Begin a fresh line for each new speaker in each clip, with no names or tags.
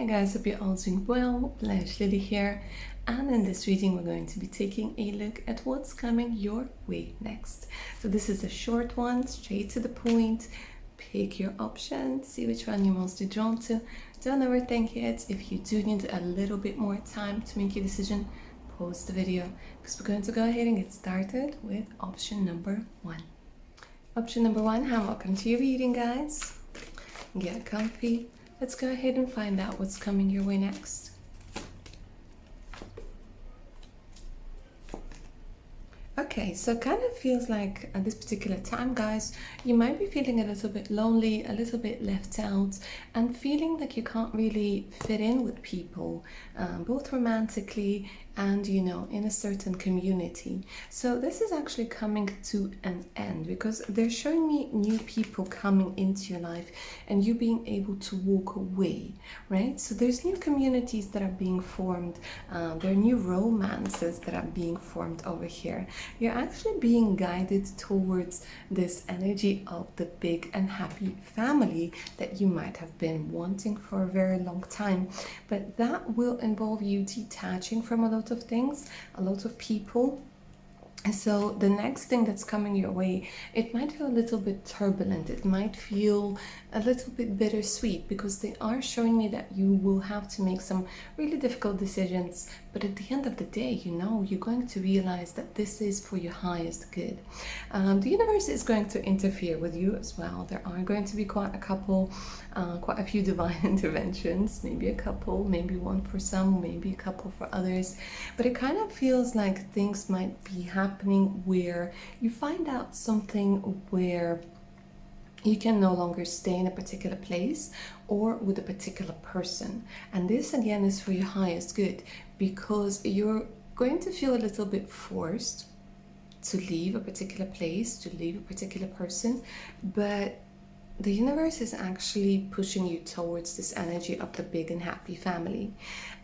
guys, hope you're all doing well. Blanche Lily here, and in this reading we're going to be taking a look at what's coming your way next. So this is a short one, straight to the point. Pick your option, see which one you're mostly drawn to. Don't overthink it. If you do need a little bit more time to make your decision, pause the video because we're going to go ahead and get started with option number one. Option number one, hi, welcome to your reading, guys. Get comfy. Let's go ahead and find out what's coming your way next. Okay, so it kind of feels like at this particular time, guys, you might be feeling a little bit lonely, a little bit left out, and feeling like you can't really fit in with people, both romantically and, in a certain community. So this is actually coming to an end because they're showing me new people coming into your life and you being able to walk away, right? So there's new communities that are being formed. There are new romances that are being formed over here. You're actually being guided towards this energy of the big and happy family that you might have been wanting for a very long time. But that will involve you detaching from a lot of things, a lot of people. And so the next thing that's coming your way, it might feel a little bit turbulent. It might feel a little bit bittersweet because they are showing me that you will have to make some really difficult decisions. But at the end of the day, you're going to realize that this is for your highest good. The universe is going to interfere with you as well. There are going to be quite a few divine interventions, maybe a couple, maybe one for some, maybe a couple for others. But it kind of feels like things might be happening where you find out something where you can no longer stay in a particular place or with a particular person. And this again is for your highest good because you're going to feel a little bit forced to leave a particular place, to leave a particular person, but the universe is actually pushing you towards this energy of the big and happy family.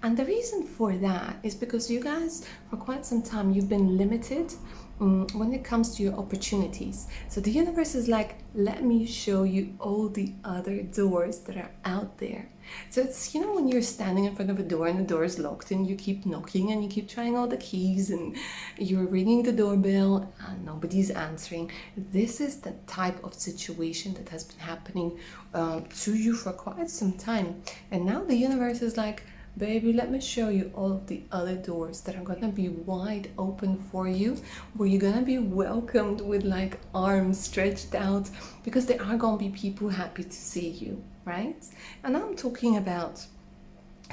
And the reason for that is because you guys, for quite some time, you've been limited when it comes to your opportunities. So the universe is like, let me show you all the other doors that are out there. So it's, when you're standing in front of a door and the door is locked and you keep knocking and you keep trying all the keys and you're ringing the doorbell and nobody's answering. This is the type of situation that has been happening to you for quite some time. And now the universe is like, baby, let me show you all of the other doors that are gonna be wide open for you, where you're gonna be welcomed with like arms stretched out because there are gonna be people happy to see you, right? And I'm talking about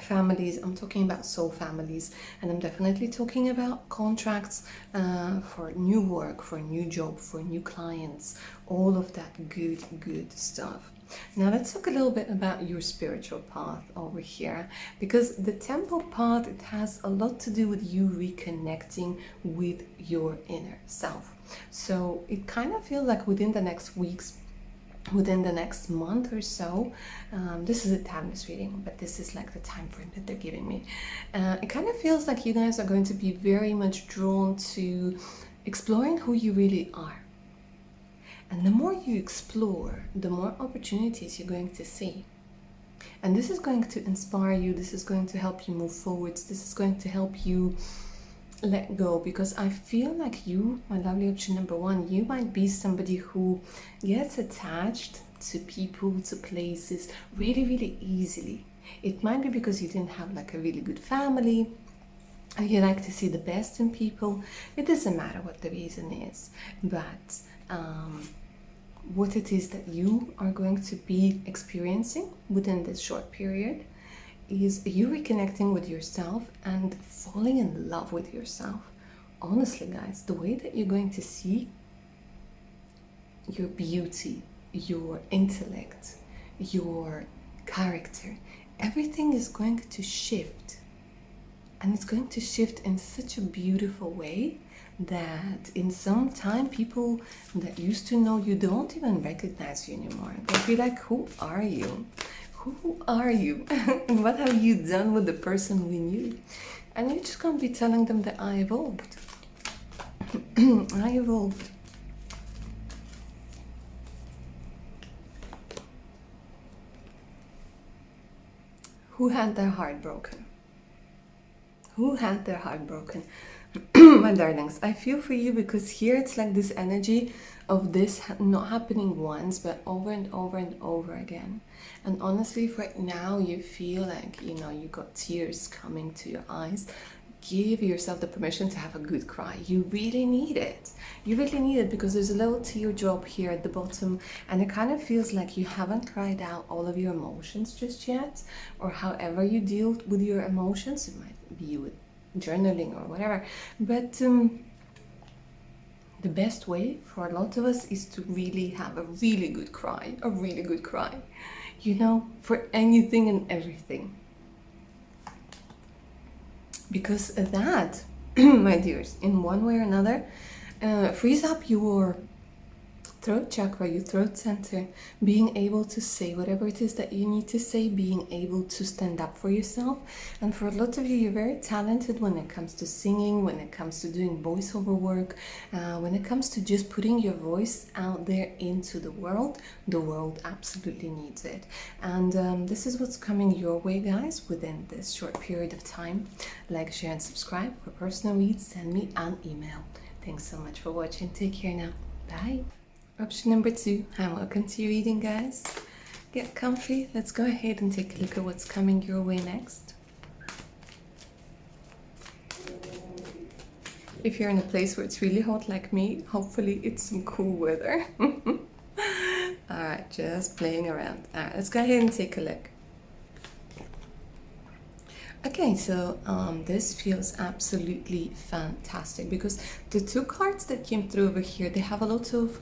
families, I'm talking about soul families, and I'm definitely talking about contracts for new work, for a new job, for new clients, all of that good stuff. Now let's talk a little bit about your spiritual path over here, because the temple path, it has a lot to do with you reconnecting with your inner self. So it kind of feels like within the next weeks, within the next month or so, this is a timeless reading, but this is like the time frame that they're giving me. It kind of feels like you guys are going to be very much drawn to exploring who you really are. And the more you explore, the more opportunities you're going to see. And this is going to inspire you, this is going to help you move forwards, this is going to help you let go, because I feel like you, my lovely option number one, you might be somebody who gets attached to people, to places really easily. It might be because you didn't have like a really good family, or you like to see the best in people. It doesn't matter what the reason is, but what it is that you are going to be experiencing within this short period is you reconnecting with yourself and falling in love with yourself. Honestly, guys, the way that you're going to see your beauty, your intellect, your character, everything is going to shift. And it's going to shift in such a beautiful way that in some time, people that used to know you don't even recognize you anymore. They'll be like, who are you? Who are you? And what have you done with the person we knew? And you're just going to be telling them that I evolved. I evolved. who had their heart broken? Who had their heart broken? My darlings, I feel for you, because here it's like this energy of this not happening once, but over and over and over again. And honestly, if right now you feel like, you know, you got tears coming to your eyes, give yourself the permission to have a good cry. You really need it. You really need it, because there's a little teardrop here at the bottom, and it kind of feels like you haven't cried out all of your emotions just yet, or however you deal with your emotions. It might be with journaling or whatever, but the best way for a lot of us is to really have a really good cry, you know, for anything and everything. Because that, my dears, in one way or another, frees up your throat chakra, your throat center, being able to say whatever it is that you need to say, being able to stand up for yourself. And for a lot of you, you're very talented when it comes to singing, when it comes to doing voiceover work, when it comes to just putting your voice out there into the world. The world absolutely needs it. And this is what's coming your way, guys, within this short period of time. Like, share, and subscribe. For personal reads, send me an email. Thanks so much for watching. Take care now. Bye. Option number 2, and welcome to your reading, guys. Get comfy. Let's go ahead and take a look at what's coming your way next. If you're in a place where it's really hot like me, hopefully it's some cool weather. Alright, just playing around. Alright, let's go ahead and take a look. Okay, so this feels absolutely fantastic, because the 2 cards that came through over here, they have a lot of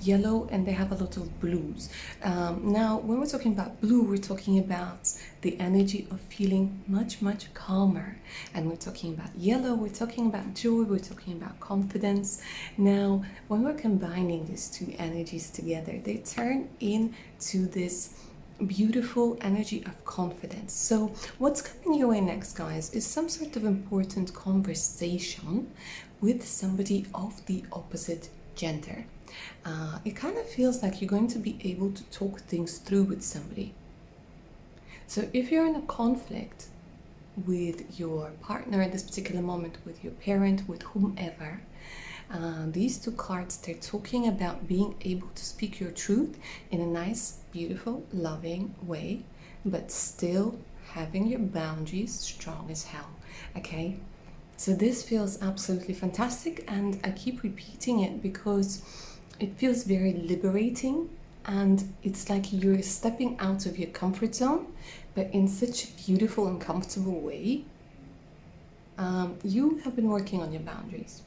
yellow and they have a lot of blues. Now, when we're talking about blue, we're talking about the energy of feeling much, much calmer. And we're talking about yellow, we're talking about joy, we're talking about confidence. Now, when we're combining these 2 energies together, they turn into this beautiful energy of confidence. So what's coming your way next, guys, is some sort of important conversation with somebody of the opposite gender. It kind of feels like you're going to be able to talk things through with somebody. So if you're in a conflict with your partner at this particular moment, with your parent, with whomever, these 2 cards, they're talking about being able to speak your truth in a nice, beautiful, loving way, but still having your boundaries strong as hell. Okay, so this feels absolutely fantastic, and I keep repeating it because it feels very liberating, and it's like you're stepping out of your comfort zone, but in such a beautiful and comfortable way. You have been working on your boundaries,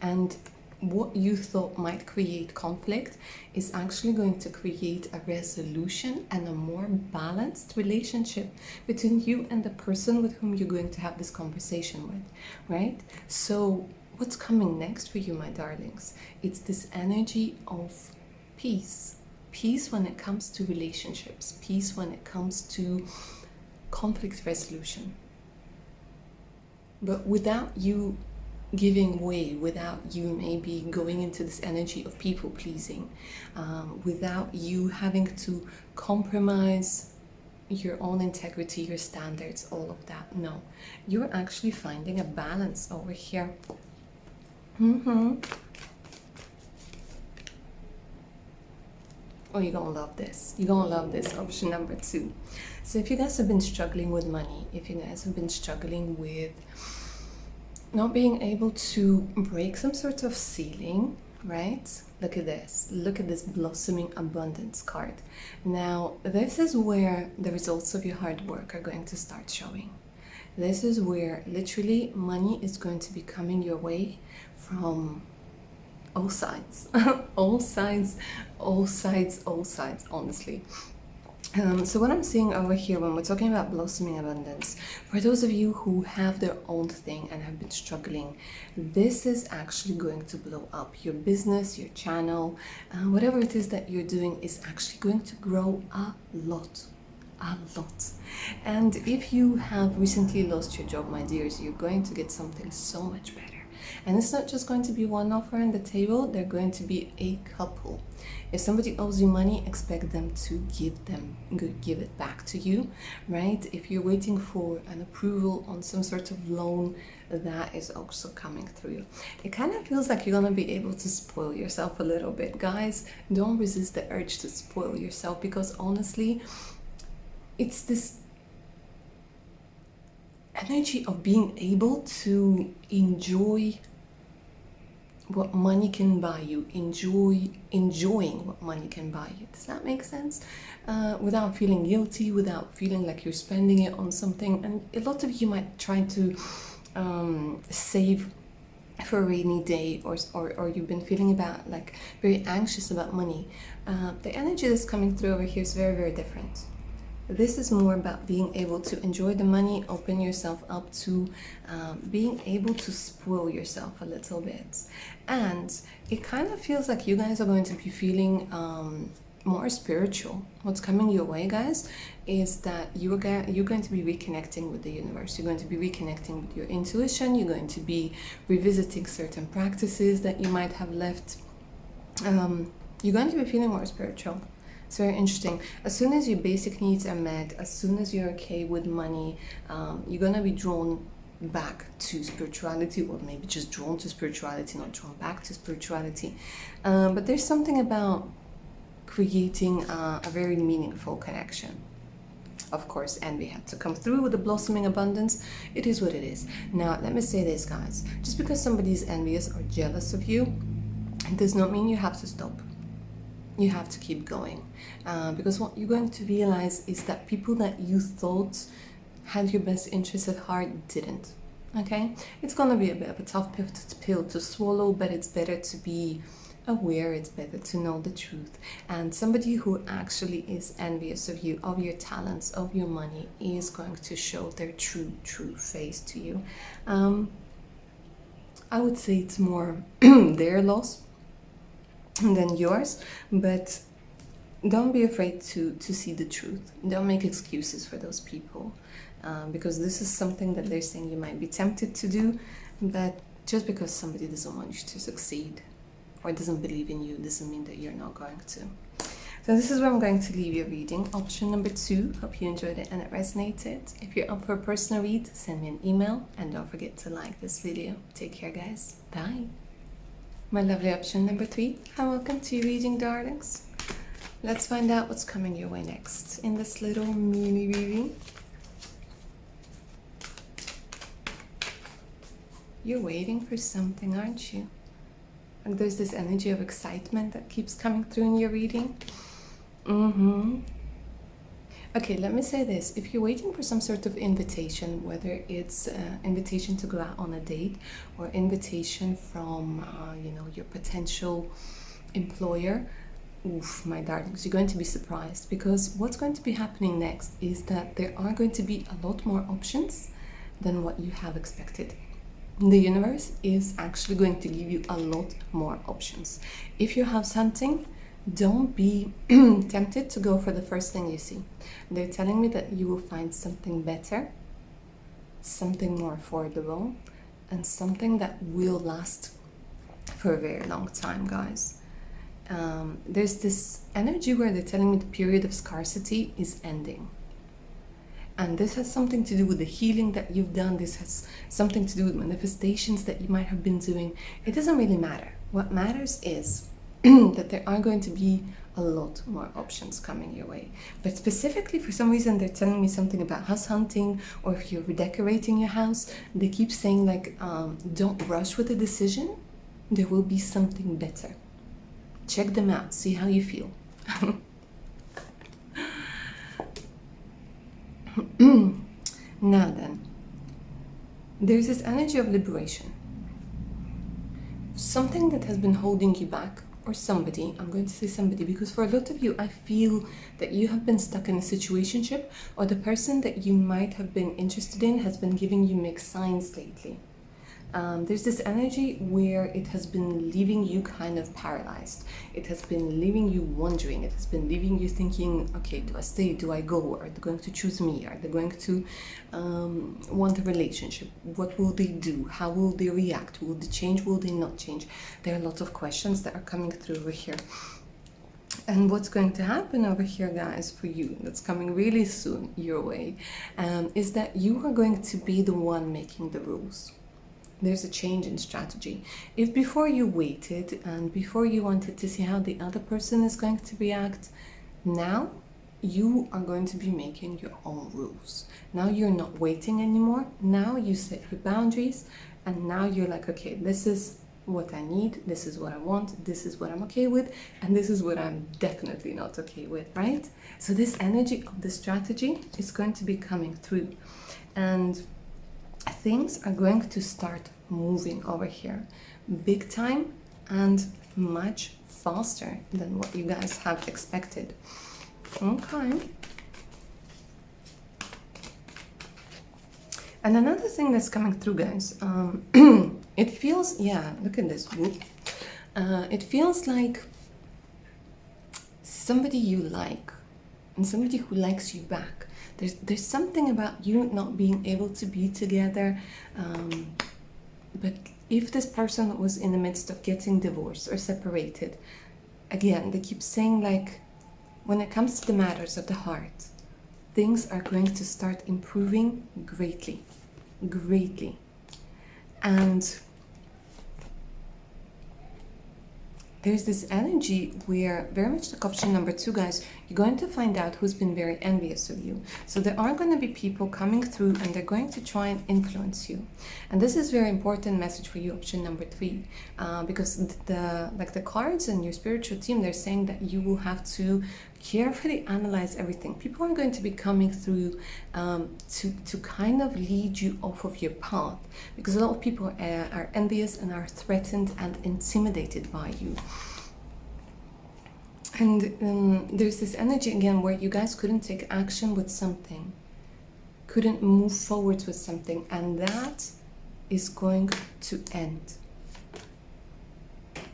and what you thought might create conflict is actually going to create a resolution and a more balanced relationship between you and the person with whom you're going to have this conversation with, right? So what's coming next for you, my darlings? It's this energy of peace. Peace when it comes to relationships. Peace when it comes to conflict resolution. But without you giving way, without you maybe going into this energy of people pleasing, without you having to compromise your own integrity, your standards, all of that. No, you're actually finding a balance over here. Oh, you're gonna love this. You're gonna love this, option number 2. So if you guys have been struggling with money, if you guys have been struggling with not being able to break some sort of ceiling, right? Look at this. Look at this blossoming abundance card. Now, this is where the results of your hard work are going to start showing. This is where literally money is going to be coming your way from all sides. All sides, honestly. So what I'm seeing over here when we're talking about blossoming abundance, for those of you who have their own thing and have been struggling, this is actually going to blow up. Your business, your channel, whatever it is that you're doing is actually going to grow a lot. And if you have recently lost your job, my dears, you're going to get something so much better. And it's not just going to be one offer on the table, they're going to be a couple. If somebody owes you money, expect them to give it back to you, right? If you're waiting for an approval on some sort of loan, that is also coming through. It kind of feels like you're going to be able to spoil yourself a little bit. Guys, don't resist the urge to spoil yourself, because honestly, it's this energy of being able to enjoy what money can buy you, enjoying what money can buy you. Does that make sense? Without feeling guilty, without feeling like you're spending it on something. And a lot of you might try to save for a rainy day, or you've been feeling about like very anxious about money. The energy that's coming through over here is very, very different. This is more about being able to enjoy the money, open yourself up to being able to spoil yourself a little bit. And it kind of feels like you guys are going to be feeling more spiritual. What's coming your way, guys, is that you're going to be reconnecting with the universe. You're going to be reconnecting with your intuition. You're going to be revisiting certain practices that you might have left. You're going to be feeling more spiritual. It's very interesting. As soon as your basic needs are met, as soon as you're okay with money, you're going to be drawn back to spirituality, or maybe just drawn to spirituality, not drawn back to spirituality. But there's something about creating a very meaningful connection. Of course, envy had to come through with the blossoming abundance. It is what it is. Now, let me say this, guys. Just because somebody is envious or jealous of you, it does not mean you have to stop. You have to keep going, because what you're going to realize is that people that you thought had your best interests at heart didn't. Okay, it's gonna be a bit of a tough pill to swallow, but it's better to be aware. It's better to know the truth. And somebody who actually is envious of you, of your talents, of your money, is going to show their true face to you. I would say it's more their loss than yours, but don't be afraid to see the truth. Don't make excuses for those people, because this is something that they're saying you might be tempted to do, but just because somebody doesn't want you to succeed or doesn't believe in you doesn't mean that you're not going to. So this is where I'm going to leave your reading. Option number 2, hope you enjoyed it and it resonated. If you're up for a personal read, send me an email, and don't forget to like this video. Take care, guys. Bye. My lovely option number 3, welcome to your reading, darlings. Let's find out what's coming your way next in this little mini reading. You're waiting for something, aren't you? And there's this energy of excitement that keeps coming through in your reading. Okay, let me say this. If you're waiting for some sort of invitation, whether it's invitation to go out on a date or invitation from, your potential employer, oof, my darlings, you're going to be surprised, because what's going to be happening next is that there are going to be a lot more options than what you have expected. The universe is actually going to give you a lot more options. If you're house hunting, don't be tempted to go for the first thing you see. They're telling me that you will find something better, something more affordable, and something that will last for a very long time, guys. There's this energy where they're telling me the period of scarcity is ending. And this has something to do with the healing that you've done. This has something to do with manifestations that you might have been doing. It doesn't really matter. What matters is that there are going to be a lot more options coming your way. But specifically, for some reason, they're telling me something about house hunting, or if you're redecorating your house, they keep saying like, don't rush with a decision. There will be something better. Check them out. See how you feel. Now then, there's this energy of liberation. Something that has been holding you back, or somebody, I'm going to say somebody, because for a lot of you, I feel that you have been stuck in a situationship, or the person that you might have been interested in has been giving you mixed signs lately. There's this energy where it has been leaving you kind of paralyzed. It has been leaving you wondering. It has been leaving you thinking, okay, do I stay? Do I go? Are they going to choose me? Are they going to want a relationship? What will they do? How will they react? Will they change? Will they not change? There are a lot of questions that are coming through over here. And what's going to happen over here, guys, for you, that's coming really soon your way, is that you are going to be the one making the rules. There's a change in strategy. If before you waited and before you wanted to see how the other person is going to react, now you are going to be making your own rules. Now you're not waiting anymore. Now you set your boundaries, and now you're like, okay, this is what I need, this is what I want, this is what I'm okay with, and this is what I'm definitely not okay with, right? So this energy of the strategy is going to be coming through, and things are going to start moving over here big time and much faster than what you guys have expected. Okay. And another thing that's coming through, guys, it feels, yeah, look at this. It feels like somebody you like and somebody who likes you back. There's something about you not being able to be together, but if this person was in the midst of getting divorced or separated, again, they keep saying, like, when it comes to the matters of the heart, things are going to start improving greatly. And there's this energy where, very much like option number 2, guys, you're going to find out who's been very envious of you. So there are going to be people coming through and they're going to try and influence you. And this is very important message for you, option number 3, because the cards and your spiritual team, they're saying that you will have to carefully analyze everything. People are going to be coming through to kind of lead you off of your path, because a lot of people are envious and are threatened and intimidated by you. And there's this energy again where you guys couldn't take action with something, couldn't move forward with something, and that is going to end.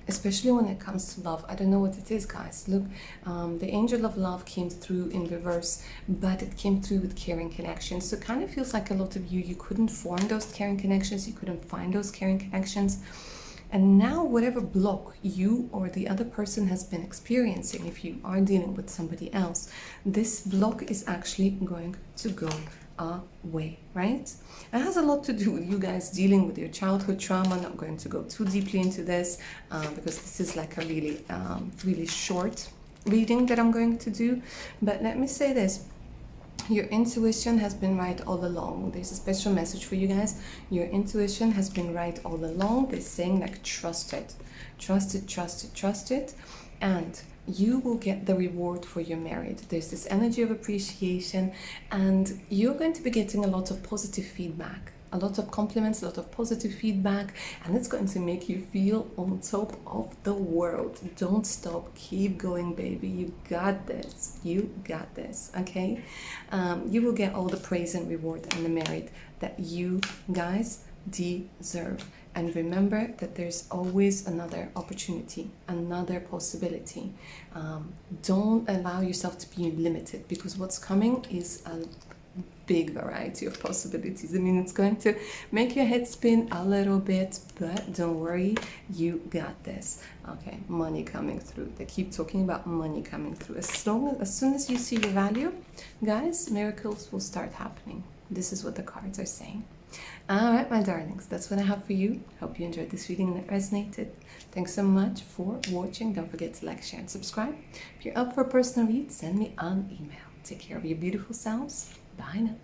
Especially when it comes to love. I don't know what it is, guys. Look, the angel of love came through in reverse, but it came through with caring connections. So it kind of feels like a lot of you couldn't form those caring connections, you couldn't find those caring connections. And now whatever block you or the other person has been experiencing, if you are dealing with somebody else, this block is actually going to go away, right? It has a lot to do with you guys dealing with your childhood trauma. I'm not going to go too deeply into this because this is like a really short reading that I'm going to do. But let me say this. Your intuition has been right all along. There's a special message for you guys. Your intuition has been right all along. They're saying, like, trust it. Trust it, trust it, trust it. And you will get the reward for your merit. There's this energy of appreciation, and you're going to be getting a lot of positive feedback, a lot of compliments, a lot of positive feedback, and it's going to make you feel on top of the world. Don't stop, keep going, baby. You got this. You got this. Okay? You will get all the praise and reward and the merit that you guys deserve. And remember that there's always another opportunity, another possibility. Don't allow yourself to be limited, because what's coming is a big variety of possibilities. I mean, it's going to make your head spin a little bit, but don't worry, you got this. Okay, money coming through. They keep talking about money coming through. As soon as you see your value, guys, miracles will start happening. This is what the cards are saying. All right, my darlings, that's what I have for you. Hope you enjoyed this reading and it resonated. Thanks so much for watching. Don't forget to like, share, and subscribe. If you're up for a personal read, send me an email. Take care of your beautiful selves. Bye now.